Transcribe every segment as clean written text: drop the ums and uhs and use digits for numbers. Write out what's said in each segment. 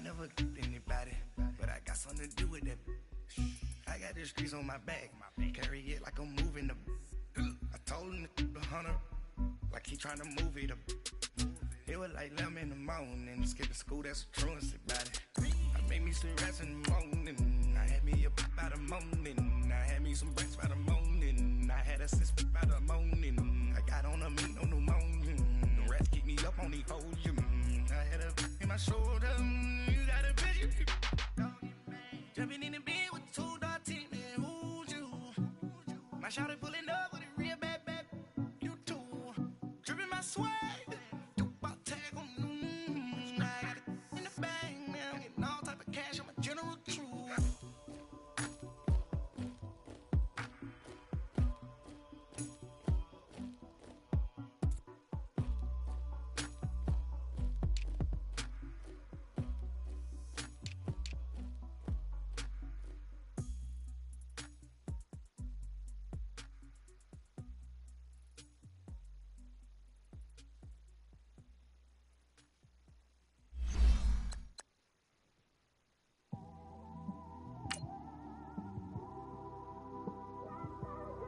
never anybody, but I got something to do with that. I got the streets on my back, carry it like I'm moving the. I told him the 100, like he trying to move it up. It was like 11 in the morning, skip to school, that's a truancy about it. I made me some rats in the morning, I had me a pop by the morning, I had me some breaks by the morning, I had a sis by the morning, I got on a meat, no pneumonia, the rats keep me up on the podium, I had a in my shoulder, you got a bitch, jumping in the bed with 2 dark teeth, man, who's you? My shawty pulling up with a real bad, you too, dripping my swag.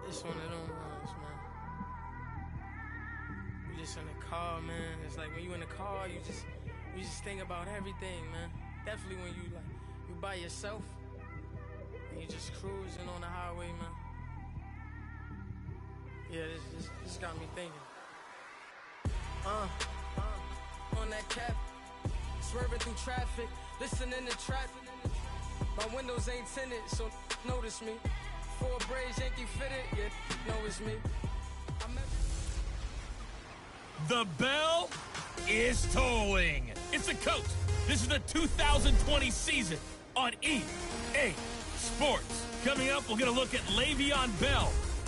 It's one of them ones, man. You just in the car, man. It's like when you in the car, you just think about everything, man. Definitely when you by yourself and you just cruising on the highway, man. Yeah, this got me thinking. On that cap, swerving through traffic, listening to traffic. My windows ain't tinted, so notice me. 4 braids, Yankee fitted, yeah, know it's me. The bell is tolling. It's the coach. This is the 2020 season on EA Sports. Coming up, we'll get a look at Le'Veon Bell,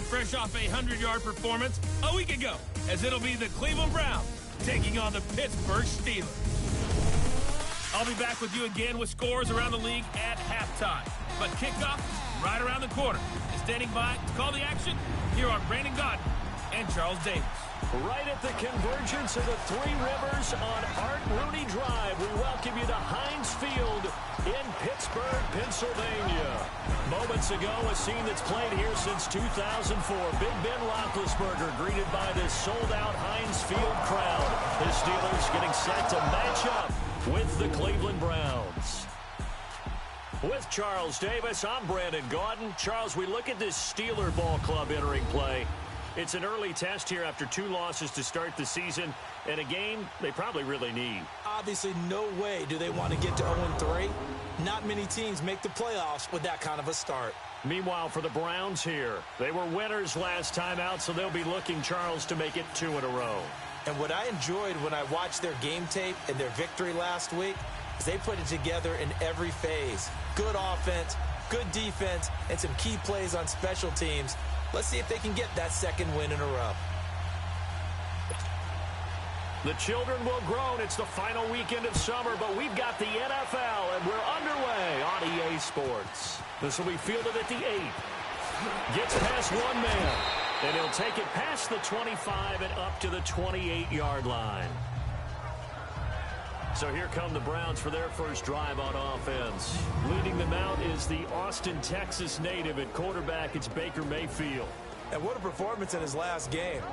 fresh off a 100-yard performance a week ago, as it'll be the Cleveland Browns taking on the Pittsburgh Steelers. I'll be back with you again with scores around the league at halftime. But kickoff right around the corner. And standing by to call the action, here are Brandon Gaudin and Charles Davis. Right at the convergence of the Three Rivers on Art Rooney Drive, we welcome you to Heinz Field in Pittsburgh, Pennsylvania. Moments ago, a scene that's played here since 2004. Big Ben Roethlisberger greeted by this sold-out Heinz Field crowd. The Steelers getting set to match up with the Cleveland Browns. With Charles Davis, I'm Brandon Gaudin. Charles, we look at this Steeler ball club entering play. It's an early test here after 2 losses to start the season, and a game they probably really need. Obviously, no way do they want to get to 0-3. Not many teams make the playoffs with that kind of a start. Meanwhile, for the Browns here, they were winners last time out, so they'll be looking, Charles, to make it 2 in a row. And what I enjoyed when I watched their game tape and their victory last week is they put it together in every phase. Good offense, good defense, and some key plays on special teams. Let's see if they can get that 2nd win in a row. The children will groan. It's the final weekend of summer, but we've got the NFL, and we're underway on EA Sports. This will be fielded at the 8. Gets past one man, and he'll take it past the 25 and up to the 28-yard line. So here come the Browns for their first drive on offense. Leading them out is the Austin, Texas native at quarterback. It's Baker Mayfield. And what a performance in his last game.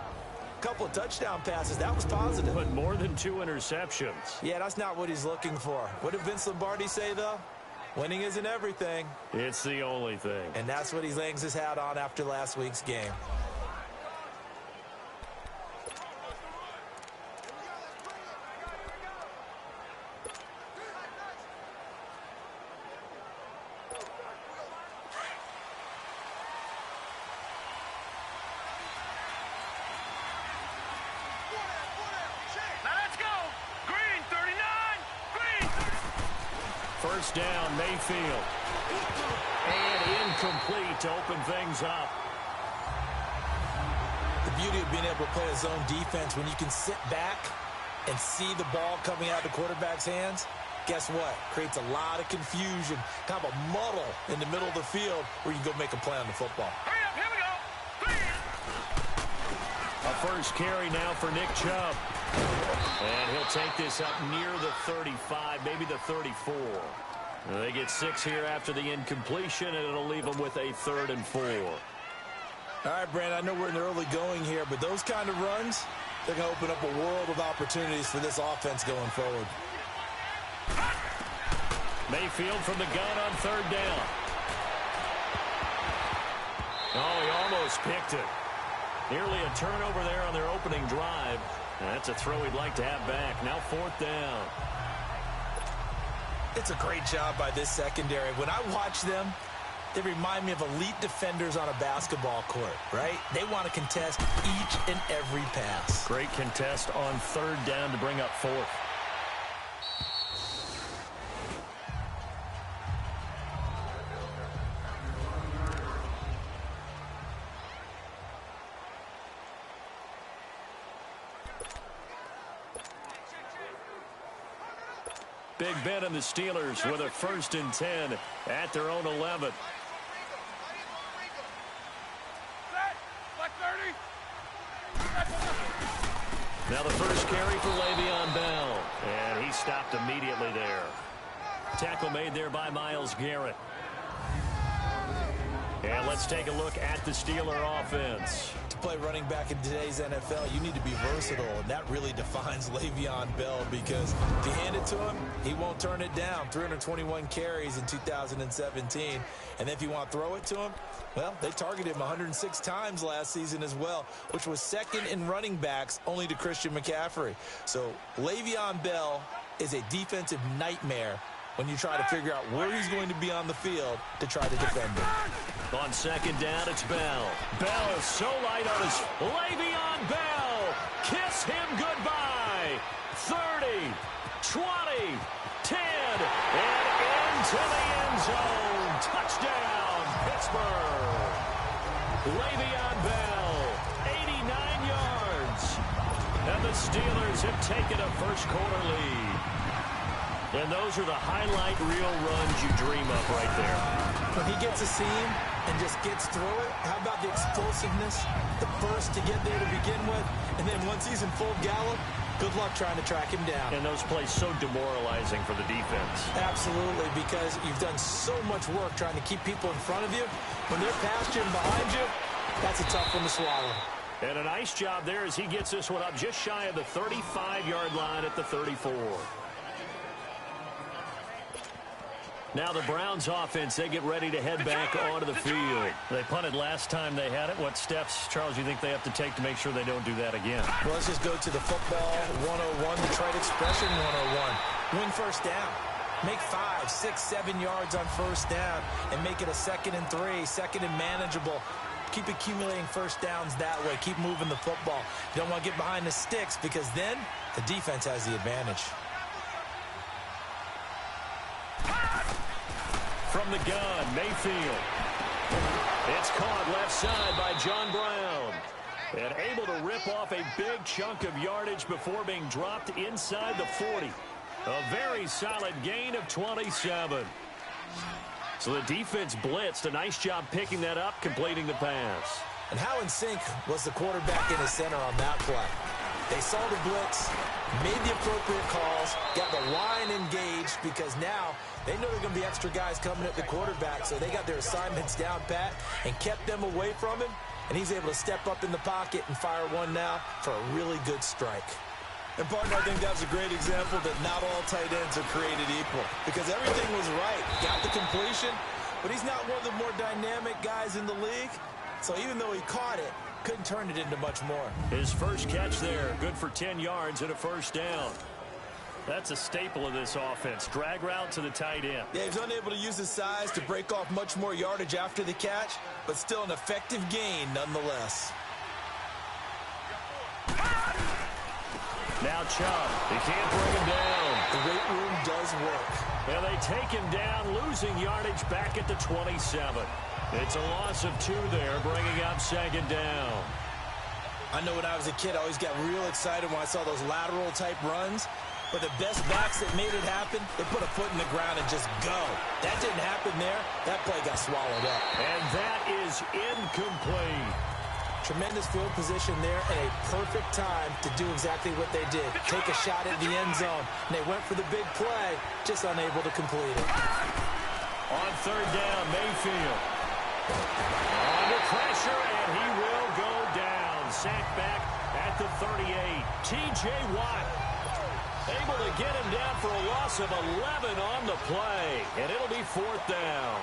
A couple of touchdown passes. That was positive. But more than 2 interceptions. Yeah, that's not what he's looking for. What did Vince Lombardi say, though? Winning isn't everything. It's the only thing. And that's what he hangs his hat on after last week's game. First down, Mayfield. And incomplete to open things up. The beauty of being able to play a zone defense when you can sit back and see the ball coming out of the quarterback's hands, guess what? Creates a lot of confusion, kind of a muddle in the middle of the field where you can go make a play on the football. Hurry up, here we go. A first carry now for Nick Chubb. And he'll take this up near the 35, maybe the 34. They get 6 here after the incompletion, and it'll leave them with a 3rd and 4. All right, Brandon, I know we're in the early going here, but those kind of runs, they're going to open up a world of opportunities for this offense going forward. Mayfield from the gun on 3rd down. Oh, he almost picked it. Nearly a turnover there on their opening drive. That's a throw he'd like to have back. Now 4th down. It's a great job by this secondary. When I watch them, they remind me of elite defenders on a basketball court, right? They want to contest each and every pass. Great contest on 3rd down to bring up 4th. Big Ben and the Steelers with a 1st and 10 at their own 11. Now the first carry for Le'Veon Bell, and he stopped immediately there. Tackle made there by Myles Garrett. And let's take a look at the Steeler offense. To play running back in today's NFL, you need to be versatile, and that really defines Le'Veon Bell, because if you hand it to him, he won't turn it down. 321 carries in 2017. And if you want to throw it to him, well, they targeted him 106 times last season as well, which was 2nd in running backs only to Christian McCaffrey. So Le'Veon Bell is a defensive nightmare when you try to figure out where he's going to be on the field to try to defend him. On 2nd down, it's Bell. Bell is so light on his... Le'Veon Bell! Kiss him goodbye! 30, 20, 10, and into the end zone. Touchdown, Pittsburgh! Le'Veon Bell, 89 yards. And the Steelers have taken a first-quarter lead. And those are the highlight reel runs you dream of right there. When he gets a seam and just gets through it, how about the explosiveness, the burst to get there to begin with, and then once he's in full gallop, good luck trying to track him down. And those plays so demoralizing for the defense. Absolutely, because you've done so much work trying to keep people in front of you. When they're past you and behind you, that's a tough one to swallow. And a nice job there as he gets this one up just shy of the 35-yard line at the 34. Now the Browns offense, they get ready to head back onto the field. They punted last time they had it. What steps, Charles, you think they have to take to make sure they don't do that again? Well, let's just go to the football 101, the trade expression 101. Win first down. Make 5, 6, 7 yards on first down and make it a 2nd and 3, 2nd and manageable. Keep accumulating first downs that way. Keep moving the football. You don't want to get behind the sticks, because then the defense has the advantage. From the gun, Mayfield. It's caught left side by John Brown. And able to rip off a big chunk of yardage before being dropped inside the 40. A very solid gain of 27. So the defense blitzed. A nice job picking that up, completing the pass. And how in sync was the quarterback in his center on that play? They saw the blitz, made the appropriate calls, got the line engaged, because now they know there are going to be extra guys coming at the quarterback, so they got their assignments down pat and kept them away from him, and he's able to step up in the pocket and fire one now for a really good strike. And, partner, I think that's a great example that not all tight ends are created equal, because everything was right. Got the completion, but he's not one of the more dynamic guys in the league, so even though he caught it, couldn't turn it into much more. His first catch there, good for 10 yards and a first down. That's a staple of this offense. Drag route to the tight end. Yeah, he's unable to use his size to break off much more yardage after the catch, but still an effective gain nonetheless. Now Chubb. He can't bring him down. The weight room does work. And they take him down, losing yardage back at the 27. It's a loss of 2 there, bringing up 2nd down. I know when I was a kid, I always got real excited when I saw those lateral type runs. But the best backs that made it happen, they put a foot in the ground and just go. That didn't happen there. That play got swallowed up. And that is incomplete. Tremendous field position there and a perfect time to do exactly what they did. Take a shot at the end zone. And they went for the big play, just unable to complete it. On third down, Mayfield. Under pressure, and he will go down. Sacked back at the 38. T.J. Watt able to get him down for a loss of 11 on the play. And it'll be fourth down.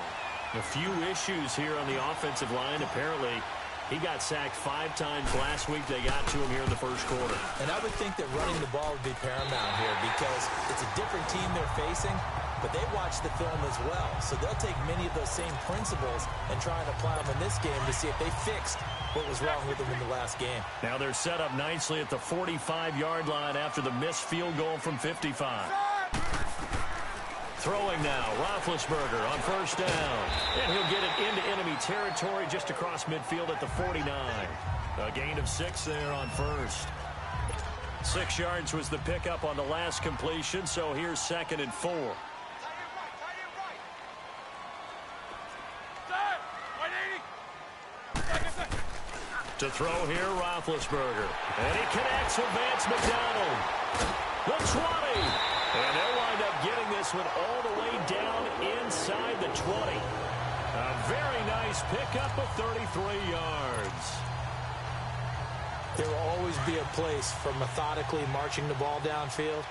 A few issues here on the offensive line. Apparently, he got sacked 5 times last week. They got to him here in the first quarter. And I would think that running the ball would be paramount here because it's a different team they're facing, but they watch the film as well. So they'll take many of those same principles and try and apply them in this game to see if they fixed what was wrong with them in the last game. Now they're set up nicely at the 45-yard line after the missed field goal from 55. Throwing now, Roethlisberger on first down. And he'll get it into enemy territory just across midfield at the 49. A gain of 6 there on first. 6 yards was the pickup on the last completion, so here's 2nd and 4. To throw here, Roethlisberger. And he connects with Vance McDonald. The 20. And they'll wind up getting this one all the way down inside the 20. A very nice pickup of 33 yards. There will always be a place for methodically marching the ball downfield.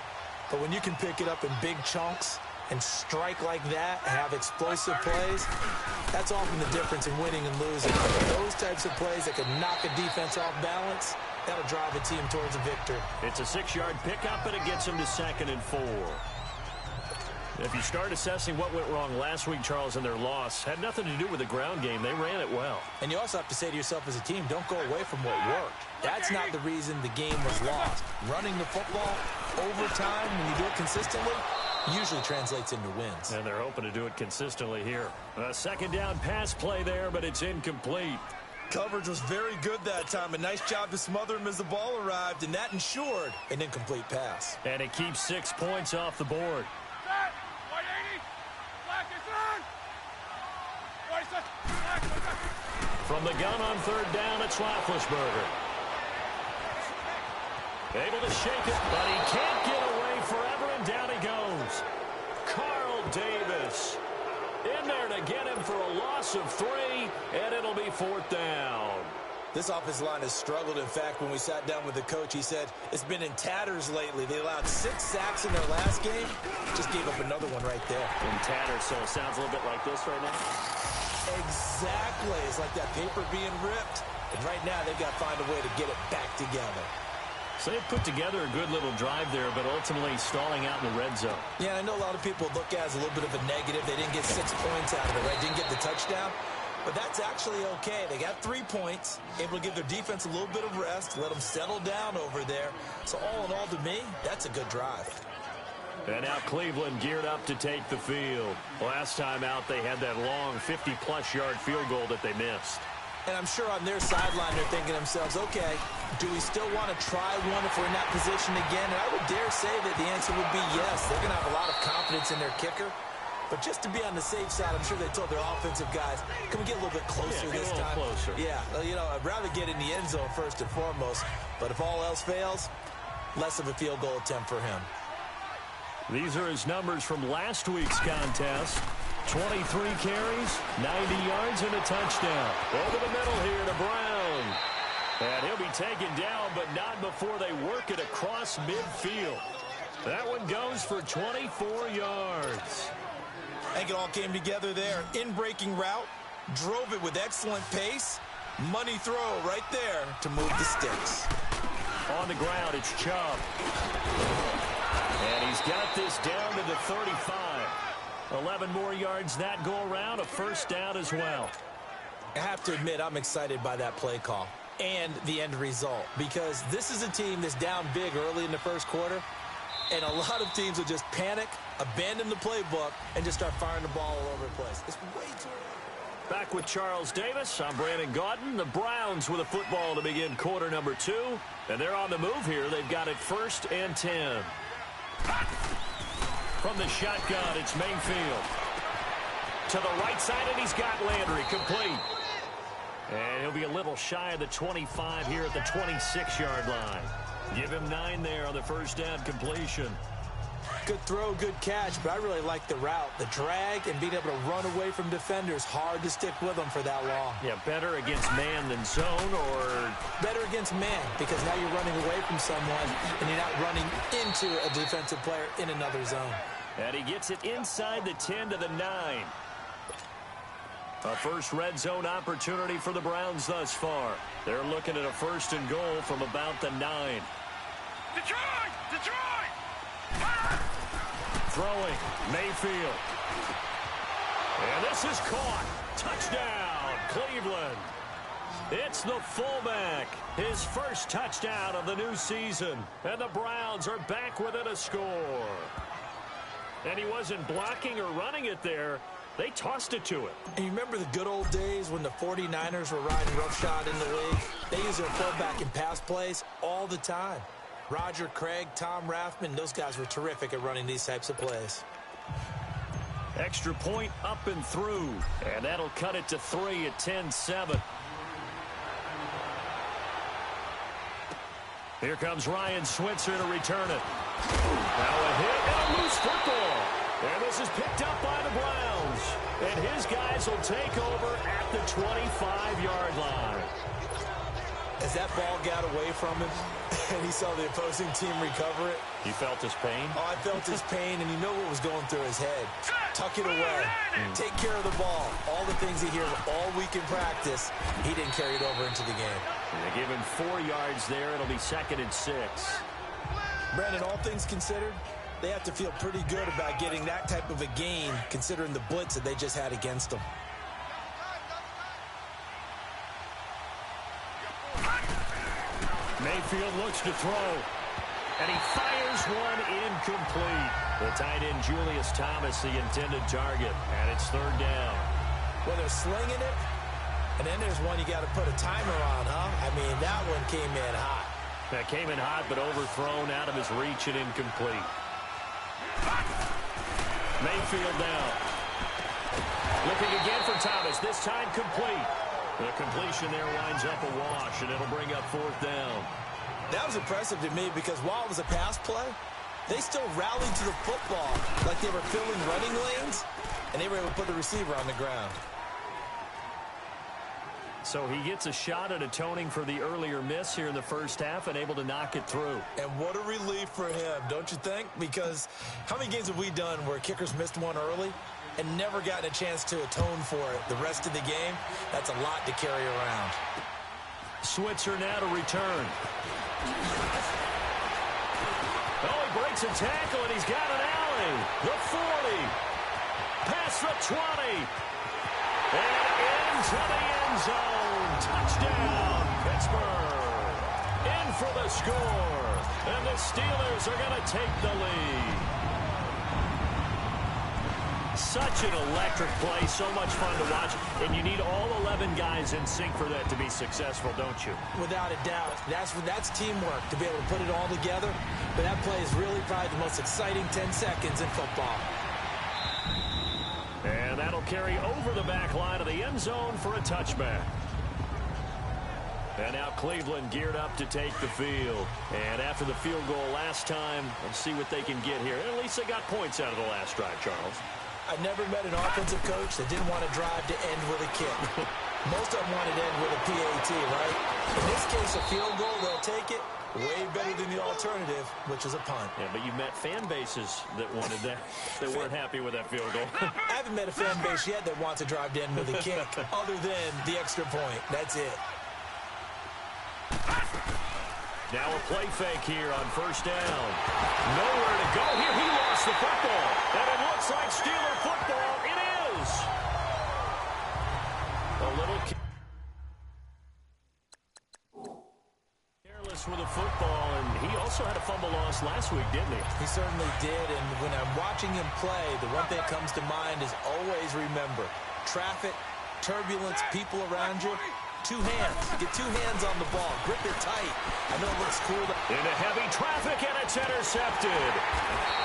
But when you can pick it up in big chunks and strike like that, have explosive plays, that's often the difference in winning and losing. Those types of plays that can knock a defense off balance, that'll drive a team towards a victory. It's a 6-yard pickup, and it gets them to 2nd and 4. If you start assessing what went wrong last week, Charles, in their loss, had nothing to do with the ground game. They ran it well. And you also have to say to yourself as a team, don't go away from what worked. That's not the reason the game was lost. Running the football over time, when you do it consistently, usually translates into wins. And they're hoping to do it consistently here. A 2nd down pass play there, but it's incomplete. Coverage was very good that time. A nice job to smother him as the ball arrived, and that ensured an incomplete pass. And it keeps 6 points off the board. From the gun on third down, it's Roethlisberger. Able to shake it, but he can't get away forever, and down he goes. Carl Davis in there to get him for a loss of 3, and it'll be 4th down. This offensive line has struggled. In fact, when we sat down with the coach, he said it's been in tatters lately. They allowed 6 sacks in their last game. Just gave up another one right there. In tatters, so it sounds a little bit like this right now. Exactly. It's like that paper being ripped. And right now, they've got to find a way to get it back together. So they put together a good little drive there, but ultimately stalling out in the red zone. Yeah, I know a lot of people look at it as a little bit of a negative. They didn't get 6 points out of it, right? Didn't get the touchdown. But that's actually okay. They got 3 points, able to give their defense a little bit of rest, let them settle down over there. So all in all, to me, that's a good drive. And now Cleveland geared up to take the field. Last time out, they had that long 50-plus yard field goal that they missed. And I'm sure on their sideline, they're thinking to themselves, okay, do we still want to try one if we're in that position again? And I would dare say that the answer would be yes. They're going to have a lot of confidence in their kicker. But just to be on the safe side, I'm sure they told their offensive guys, can we get a little bit closer this time? Closer. Yeah, you know, I'd rather get in the end zone first and foremost. But if all else fails, less of a field goal attempt for him. These are his numbers from last week's contest. 23 carries, 90 yards, and a touchdown. Over the middle here to Brown. And he'll be taken down, but not before they work it across midfield. That one goes for 24 yards. I think it all came together there. In-breaking route, drove it with excellent pace. Money throw right there to move the sticks. On the ground, it's Chubb. And he's got this down to the 35. 11 more yards that go around, a first down as well. I have to admit, I'm excited by that play call and the end result, because this is a team that's down big early in the first quarter, and a lot of teams will just panic, abandon the playbook, and just start firing the ball all over the place. It's way too early. Back with Charles Davis, I'm Brandon Gaudin. The Browns with a football to begin quarter number 2, and they're on the move here. They've got it 1st and 10. From the shotgun, it's Mayfield. To the right side, and he's got Landry complete. And he'll be a little shy of the 25 here at the 26-yard line. Give him 9 there on the first down completion. Good throw, good catch, but I really like the route. The drag and being able to run away from defenders, hard to stick with them for that long. Yeah, better against man than zone, or better against man, because now you're running away from someone and you're not running into a defensive player in another zone. And he gets it inside the 10 to the 9. A first red zone opportunity for the Browns thus far. They're looking at a 1st and goal from about the 9. Detroit! Detroit! Throwing, Mayfield. And this is caught. Touchdown, Cleveland. It's the fullback. His first touchdown of the new season. And the Browns are back within a score. And he wasn't blocking or running it there. They tossed it to him. And you remember the good old days when the 49ers were riding roughshod in the league? They used their fullback in pass plays all the time. Roger Craig, Tom Rathman, those guys were terrific at running these types of plays. Extra point up and through. And that'll cut it to 3 at 10-7. Here comes Ryan Switzer to return it. Now a hit and a loose football. And this is picked up by the Browns. And his guys will take over at the 25-yard line. As that ball got away from him and he saw the opposing team recover it. You felt his pain? Oh, I felt his pain, and you know what was going through his head. Tuck it away. Take care of the ball. All the things he hears all week in practice, he didn't carry it over into the game. They give him 4 yards there. It'll be 2nd and 6. Brandon, all things considered, they have to feel pretty good about getting that type of a gain considering the blitz that they just had against them. Mayfield looks to throw, and he fires one incomplete. The tight end Julius Thomas, the intended target, and it's 3rd down. Well, they're slinging it, and then there's one you got to put a timer on, huh? I mean, that one came in hot. That came in hot, but overthrown out of his reach and incomplete. Mayfield down. Looking again for Thomas, this time complete. The completion there winds up a wash, and it'll bring up 4th down. That was impressive to me because while it was a pass play, they still rallied to the football like they were filling running lanes, and they were able to put the receiver on the ground. So he gets a shot at atoning for the earlier miss here in the first half and able to knock it through. And what a relief for him, don't you think? Because how many games have we done where kickers missed one early and never gotten a chance to atone for it the rest of the game? That's a lot to carry around. Switzer now to return. Oh, he breaks a tackle, and he's got an alley. The 40. Past the 20. And into the end zone. Touchdown, Pittsburgh. In for the score. And the Steelers are going to take the lead. Such an electric play, so much fun to watch, and you need all 11 guys in sync for that to be successful, don't you? Without a doubt. That's teamwork, to be able to put it all together. But that play is really probably the most exciting 10 seconds in football. And that'll carry over the back line of the end zone for a touchback. And now Cleveland geared up to take the field. And after the field goal last time, let's see what they can get here. At least they got points out of the last drive, Charles. I've never met an offensive coach that didn't want to drive to end with a kick. Most of them wanted to end with a PAT, right? In this case, a field goal, they'll take it. Way better than the alternative, which is a punt. Yeah, but you met fan bases that wanted that. They weren't happy with that field goal. I haven't met a fan base yet that wants to drive to end with a kick, other than the extra point. That's it. Now a play fake here on first down. Nowhere to go here. He lost the football. And it looks like Steeler football. It is. A little careless with the football. And he also had a fumble loss last week, didn't he? He certainly did. And when I'm watching him play, the one thing that comes to mind is always remember, traffic, turbulence, people around you. 2 hands. Get 2 hands on the ball. Grip it tight. I know it looks cool. Into heavy traffic, and it's intercepted.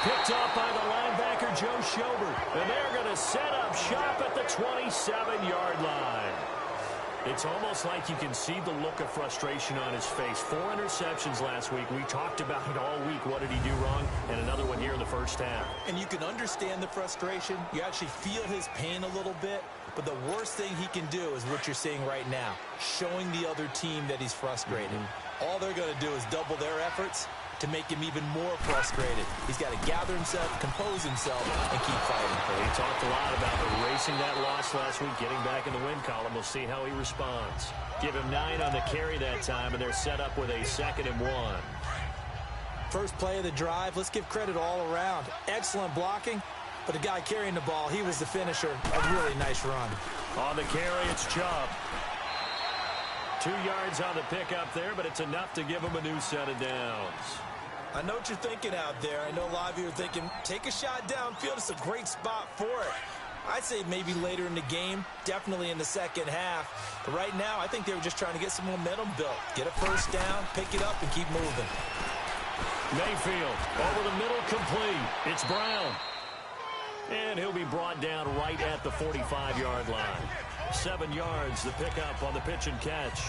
Picked up by the linebacker, Joe Schobert. And they're going to set up shop at the 27-yard line. It's almost like you can see the look of frustration on his face. 4 interceptions last week. We talked about it all week. What did he do wrong? And another one here in the first half. And you can understand the frustration. You actually feel his pain a little bit. But the worst thing he can do is what you're seeing right now, showing the other team that he's frustrated. All they're going to do is double their efforts to make him even more frustrated. He's got to gather himself, compose himself, and keep fighting. He talked a lot about erasing that loss last week, getting back in the win column. We'll see how he responds. Give him 9 on the carry that time, and they're set up with a 2nd and 1. First play of the drive, let's give credit all around. Excellent blocking, but the guy carrying the ball, he was the finisher. A really nice run. On the carry, it's Chubb. 2 yards on the pickup there, but it's enough to give him a new set of downs. I know what you're thinking out there. I know a lot of you are thinking, take a shot downfield. It's a great spot for it. I'd say maybe later in the game, definitely in the second half. But right now, I think they were just trying to get some momentum built. Get a first down, pick it up, and keep moving. Mayfield over the middle, complete. It's Brown. And he'll be brought down right at the 45-yard line. 7 yards, the pickup on the pitch and catch.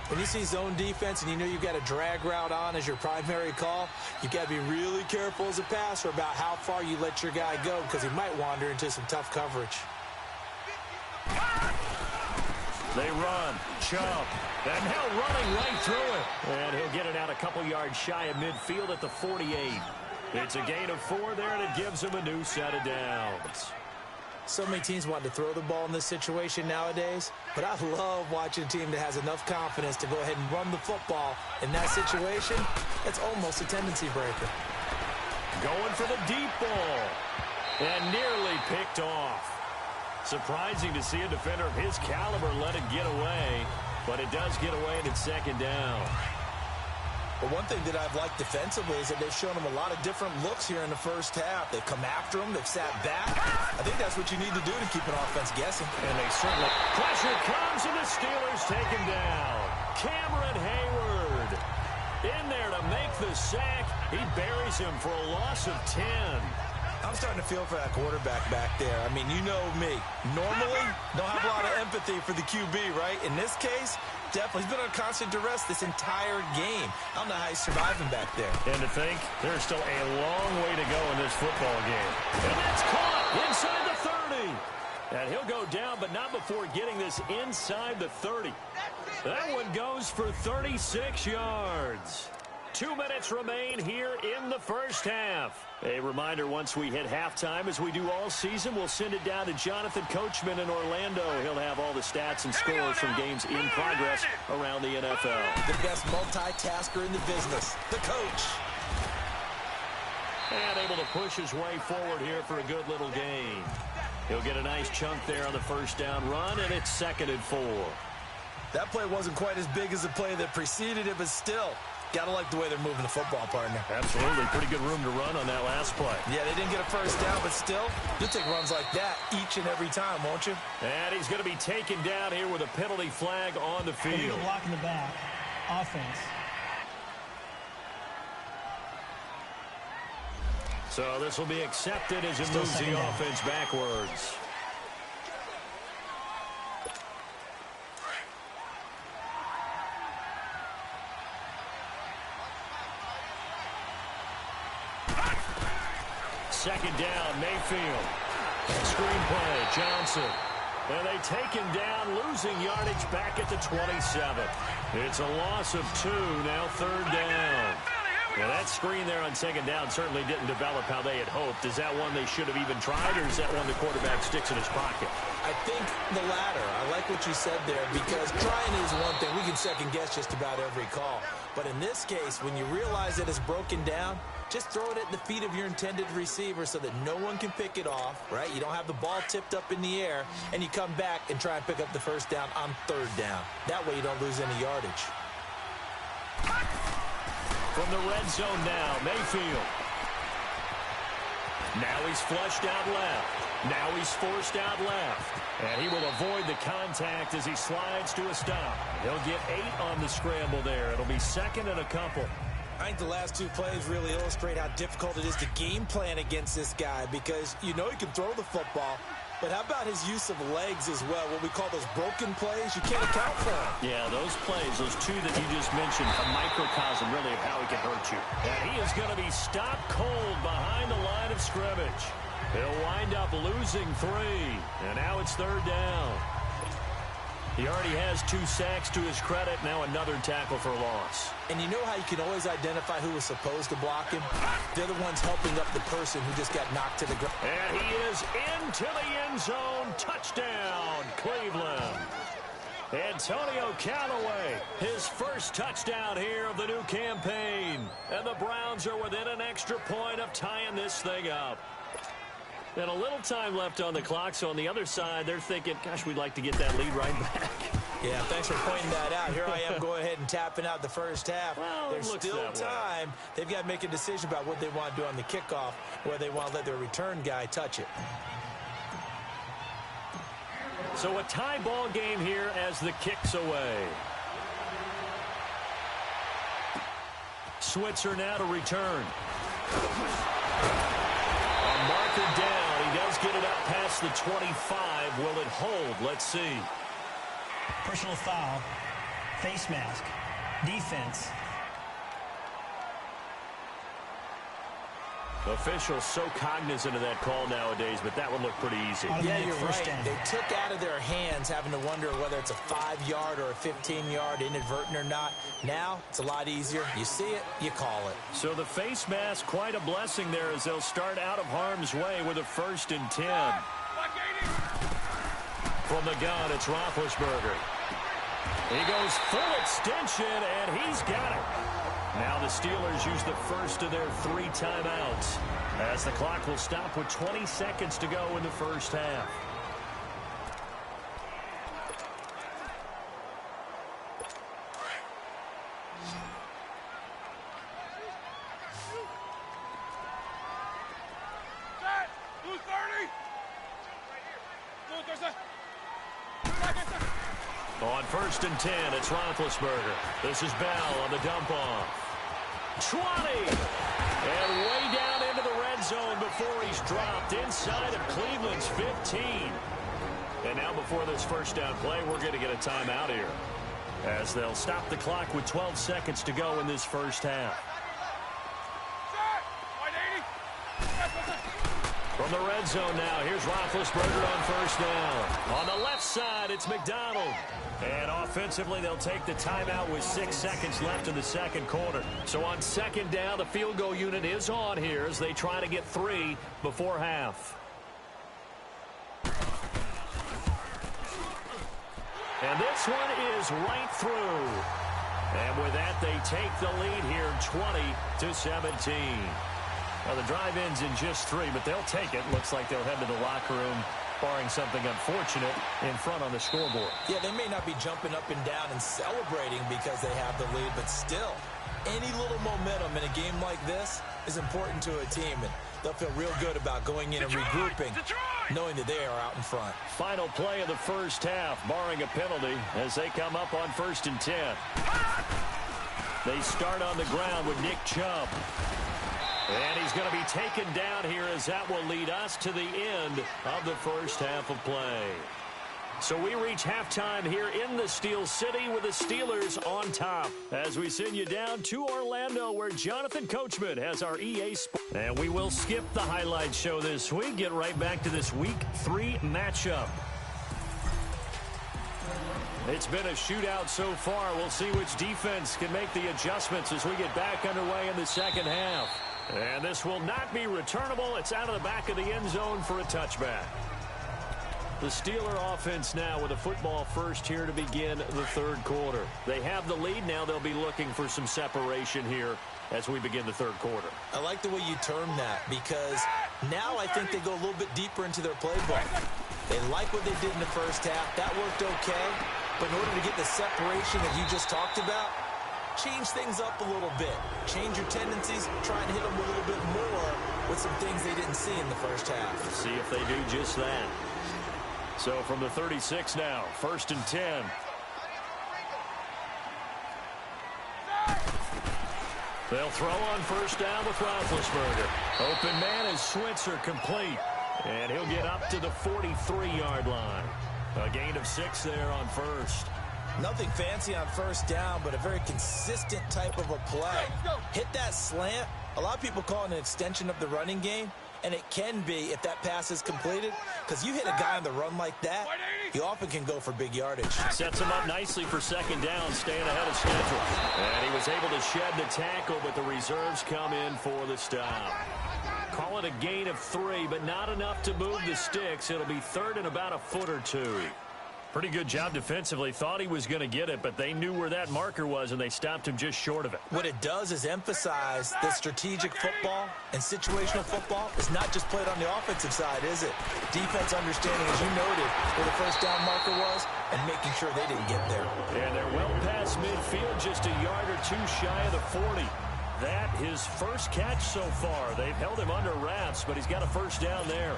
When you see zone defense and you know you've got a drag route on as your primary call, you've got to be really careful as a passer about how far you let your guy go because he might wander into some tough coverage. They run. Chubb. And now running right through it. And he'll get it out a couple yards shy of midfield at the 48. It's a gain of 4 there, and it gives him a new set of downs. So many teams want to throw the ball in this situation nowadays, but I love watching a team that has enough confidence to go ahead and run the football. In that situation, it's almost a tendency breaker. Going for the deep ball. And nearly picked off. Surprising to see a defender of his caliber let it get away, but it does get away and it's 2nd down. But one thing that I've liked defensively is that they've shown him a lot of different looks here in the first half. They've come after him. They've sat back. I think that's what you need to do to keep an offense guessing. And they certainly... Pressure comes, and the Steelers take him down. Cameron Hayward in there to make the sack. He buries him for a loss of 10. I'm starting to feel for that quarterback back there. I mean, you know me. Normally, don't have a lot of empathy for the QB, right? In this case, definitely. He's been on constant duress this entire game. I don't know how he's surviving back there. And to think, there's still a long way to go in this football game. And that's caught inside the 30. And he'll go down, but not before getting this inside the 30. That one goes for 36 yards. 2 minutes remain here in the first half. A reminder, once we hit halftime, as we do all season, we'll send it down to Jonathan Coachman in Orlando. He'll have all the stats and scores from games in progress around the NFL. The best multitasker in the business, the coach. And able to push his way forward here for a good little gain. He'll get a nice chunk there on the first down run, and it's 2nd and 4. That play wasn't quite as big as the play that preceded it, but still, gotta like the way they're moving the football, partner. Absolutely. Pretty good room to run on that last play. Yeah, they didn't get a first down, but still, you'll take runs like that each and every time, won't you? And he's going to be taken down here with a penalty flag on the field. Block in the back. Offense. So this will be accepted as it moves the offense backwards. Second down, Mayfield. Screenplay, Johnson. And they take him down, losing yardage back at the 27. It's a loss of 2, now 3rd down. Well, that screen there on 2nd down certainly didn't develop how they had hoped. Is that one they should have even tried, or is that one the quarterback sticks in his pocket? I think the latter. I like what you said there, because trying is one thing. We can second guess just about every call. But in this case, when you realize that it's broken down, just throw it at the feet of your intended receiver so that no one can pick it off, right? You don't have the ball tipped up in the air, and you come back and try and pick up the first down on 3rd down. That way you don't lose any yardage. From the red zone now, Mayfield. Now he's flushed out left. Now he's forced out left. And he will avoid the contact as he slides to a stop. He'll get 8 on the scramble there. It'll be 2nd and a couple. I think the last 2 plays really illustrate how difficult it is to game plan against this guy, because you know he can throw the football, But how about his use of legs as well? What we call those broken plays, you can't account for them. Yeah, those plays, those two that you just mentioned, a microcosm really of how he can hurt you. And he is going to be stopped cold behind the line of scrimmage. He'll wind up losing 3. And now it's 3rd down. He already has 2 sacks to his credit. Now another tackle for loss. And you know how you can always identify who was supposed to block him? They're the ones helping up the person who just got knocked to the ground. And he is into the end zone. Touchdown, Cleveland. Antonio Callaway, his first touchdown here of the new campaign. And the Browns are within an extra point of tying this thing up. And a little time left on the clock, so on the other side, they're thinking, gosh, we'd like to get that lead right back. Yeah, thanks for pointing that out. Here I am going ahead and tapping out the first half. Well, there's still time. They've got to make a decision about what they want to do on the kickoff, whether they want to let their return guy touch it. So a tie ball game here as the kick's away. Switzer now to return. A marker down. He does get it up past the 25. Will it hold? Let's see. Personal foul. Face mask. Defense. Officials so cognizant of that call nowadays, but that would look pretty easy. Yeah, you're right. They took out of their hands having to wonder whether it's a 5-yard or a 15-yard, inadvertent or not. Now, it's a lot easier. You see it, you call it. So the face mask, quite a blessing there as they'll start out of harm's way with a 1st and 10. From the gun, it's Roethlisberger. He goes full extension, and he's got it. Now the Steelers use the first of their 3 timeouts as the clock will stop with 20 seconds to go in the first half. On 1st and 10, it's Roethlisberger. This is Bell on the dump off. 20! And way down into the red zone before he's dropped inside of Cleveland's 15. And now before this first down play, we're going to get a timeout here as they'll stop the clock with 12 seconds to go in this first half. From the red zone now, here's Roethlisberger on 1st down. On the left side, it's McDonald. And offensively, they'll take the timeout with 6 seconds left in the second quarter. So on 2nd down, the field goal unit is on here as they try to get 3 before half. And this one is right through. And with that, they take the lead here 20-17. Well, the drive ends in just 3, but they'll take it. Looks like they'll head to the locker room, barring something unfortunate, in front on the scoreboard. Yeah, they may not be jumping up and down and celebrating because they have the lead, but still, any little momentum in a game like this is important to a team, and they'll feel real good about going in and regrouping, knowing that they are out in front. Final play of the first half, barring a penalty, as they come up on 1st and 10. They start on the ground with Nick Chubb. And he's going to be taken down here as that will lead us to the end of the first half of play. So we reach halftime here in the Steel City with the Steelers on top as we send you down to Orlando where Jonathan Coachman has our EA Sports. And we will skip the highlight show this week. Get right back to this Week 3 matchup. It's been a shootout so far. We'll see which defense can make the adjustments as we get back underway in the second half. And this will not be returnable. It's out of the back of the end zone for a touchback. The Steeler offense now with a football first here to begin the third quarter. They have the lead. Now they'll be looking for some separation here as we begin the third quarter. I like the way you term that because now I think they go a little bit deeper into their playbook. They like what they did in the first half. That worked okay. But in order to get the separation that you just talked about, change things up a little bit. Change your tendencies. Try and hit them a little bit more with some things they didn't see in the first half. See if they do just that. So from the 36 now, 1st and 10. They'll throw on 1st down with Roethlisberger. Open man is Switzer, complete. And he'll get up to the 43-yard line. A gain of 6 there on first. Nothing fancy on first down, but a very consistent type of a play. Hit that slant. A lot of people call it an extension of the running game, and it can be if that pass is completed, because you hit a guy on the run like that, he often can go for big yardage. Sets him up nicely for second down, staying ahead of schedule. And he was able to shed the tackle, but the reserves come in for the stop. Call it a gain of 3, but not enough to move the sticks. It'll be third and about a foot or two. Pretty good job defensively. Thought he was going to get it, but they knew where that marker was, and they stopped him just short of it. What it does is emphasize that strategic football and situational football is not just played on the offensive side, is it? Defense understanding, as you noted, where the first down marker was and making sure they didn't get there. And they're well past midfield, just a yard or two shy of the 40. That his first catch so far. They've held him under wraps, but he's got a first down there.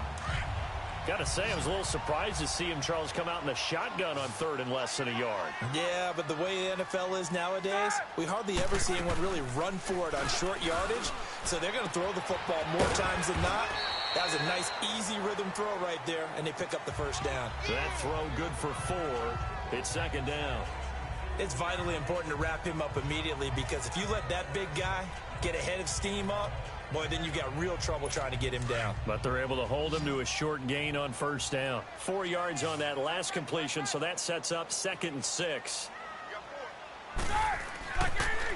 Got to say, I was a little surprised to see him, Charles, come out in the shotgun on third and less than a yard. Yeah, but the way the NFL is nowadays, we hardly ever see anyone really run for it on short yardage. So they're going to throw the football more times than not. That was a nice, easy rhythm throw right there, and they pick up the first down. That throw good for 4. It's second down. It's vitally important to wrap him up immediately, because if you let that big guy get ahead of steam up, boy, then you got real trouble trying to get him down. But they're able to hold him to a short gain on first down. 4 yards on that last completion, so that sets up 2nd and 6.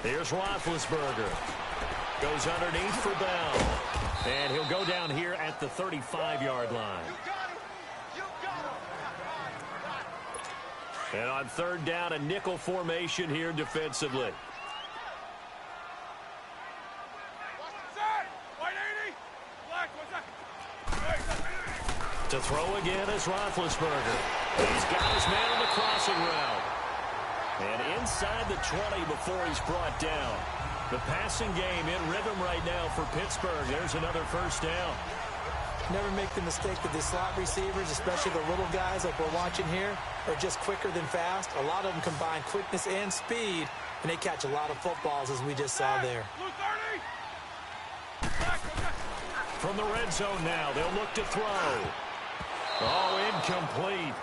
Here's Roethlisberger. Goes underneath for Bell. And he'll go down here at the 35-yard line. And on third down, a nickel formation here defensively. To throw again is Roethlisberger. He's got his man on the crossing route. And inside the 20 before he's brought down. The passing game in rhythm right now for Pittsburgh. There's another first down. Never make the mistake that the slot receivers, especially the little guys like we're watching here, are just quicker than fast. A lot of them combine quickness and speed, and they catch a lot of footballs, as we just saw there. From the red zone now, they'll look to throw. Oh, incomplete.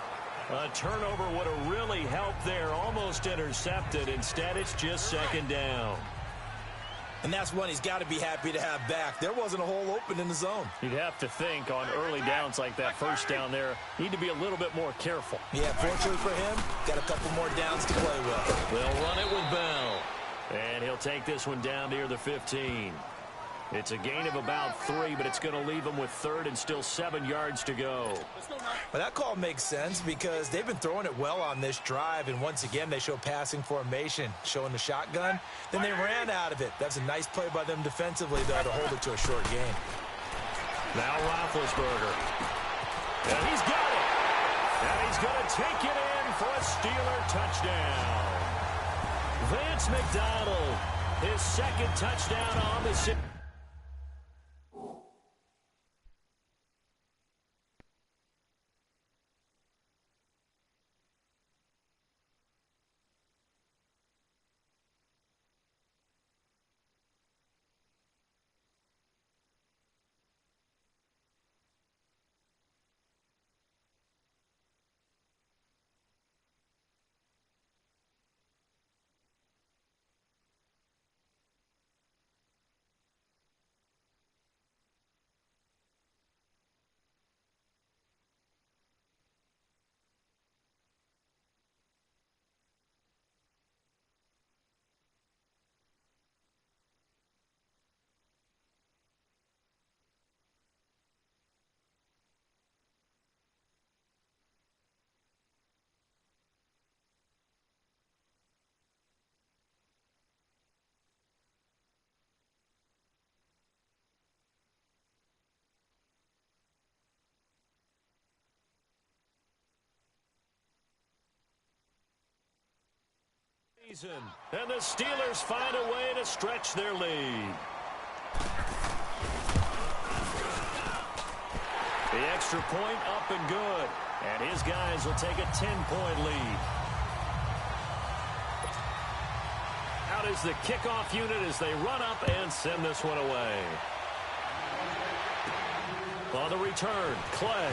A turnover would have really helped there. Almost intercepted. Instead, it's just second down. And that's one he's got to be happy to have back. There wasn't a hole open in the zone. You'd have to think on early downs like that first down there, need to be a little bit more careful. Yeah, fortunately for him, got a couple more downs to play with. They'll run it with Bell. And he'll take this one down near the 15. It's a gain of about 3, but it's going to leave him with third and still 7 yards to go. Well, that call makes sense because they've been throwing it well on this drive, and once again they show passing formation, showing the shotgun. Then they ran out of it. That's a nice play by them defensively, though, to hold it to a short gain. Now Roethlisberger. And he's got it. And he's going to take it in for a Steeler touchdown. Vance McDonald, his second touchdown on the season. And the Steelers find a way to stretch their lead. The extra point up and good. And his guys will take a 10-point lead. Out is the kickoff unit as they run up and send this one away. On the return, Clay.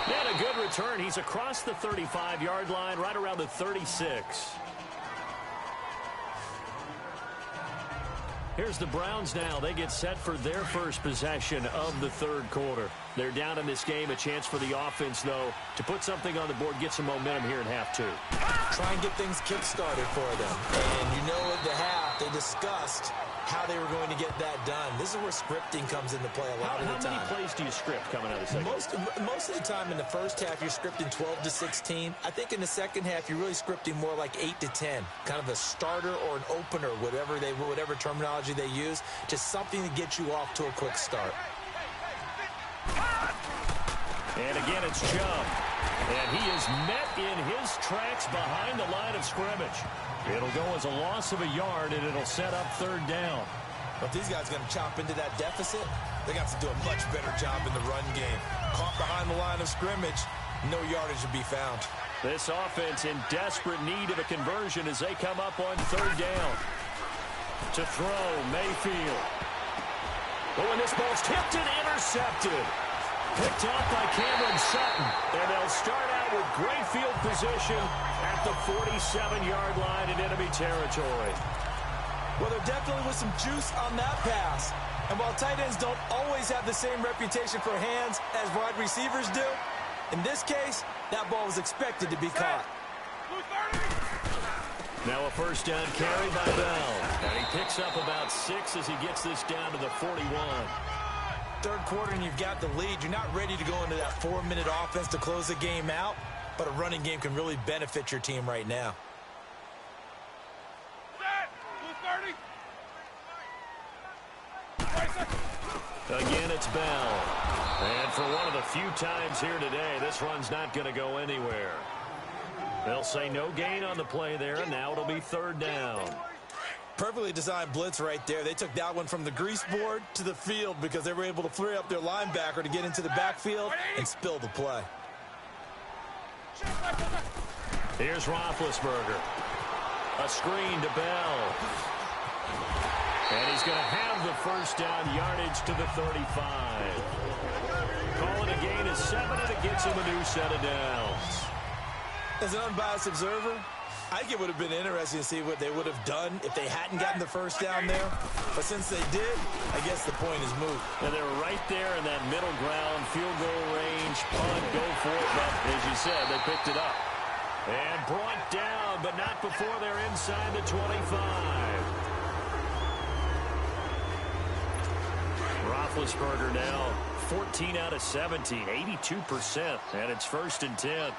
And a good return. He's across the 35-yard line, right around the 36. Here's the Browns now. They get set for their first possession of the third quarter. They're down in this game. A chance for the offense, though, to put something on the board, get some momentum here in half two. Try and get things kick-started for them. And you know at the half, they discussed how they were going to get that done. This is where scripting comes into play a lot of the time. How many plays do you script coming out of the second? Most of the time in the first half, you're scripting 12 to 16. I think in the second half, you're really scripting more like 8 to 10. Kind of a starter or an opener, whatever terminology they use. Just something to get you off to a quick start. And again, it's Chubb. And he is met in his tracks behind the line of scrimmage. It'll go as a loss of a yard, and it'll set up third down. But these guys are going to chop into that deficit. They got to do a much better job in the run game. Caught behind the line of scrimmage, no yardage to be found. This offense in desperate need of a conversion as they come up on third down. To throw, Mayfield. Oh, and this ball's tipped and intercepted. Picked off by Cameron Sutton. And they'll start out with great field position at the 47-yard line in enemy territory. Well, there definitely was some juice on that pass. And while tight ends don't always have the same reputation for hands as wide receivers do, in this case, that ball was expected to be caught. Now a first down carry by Bell. And he picks up about 6 as he gets this down to the 41. Third quarter and you've got the lead. You're not ready to go into that 4-minute offense to close the game out, but a running game can really benefit your team right now. Again, it's Bell. And for one of the few times here today, this run's not going to go anywhere. They'll say no gain on the play there, and now it'll be third down. Perfectly designed blitz right there. They took that one from the grease board to the field because they were able to flare up their linebacker to get into the backfield and spill the play. Here's Roethlisberger. A screen to Bell. And he's going to have the first down, yardage to the 35. Call it a gain of 7, and it gets him a new set of downs. As an unbiased observer, I think it would have been interesting to see what they would have done if they hadn't gotten the first down there. But since they did, I guess the point is moot. And they were right there in that middle ground, field goal range, punt, go for it. But as you said, they picked it up. And brought down, but not before they're inside the 25. Roethlisberger now 14 out of 17, 82%. And it's 1st and 10.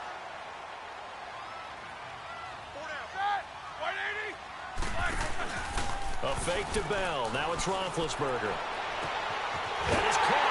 A fake to Bell. Now it's Roethlisberger. That is caught.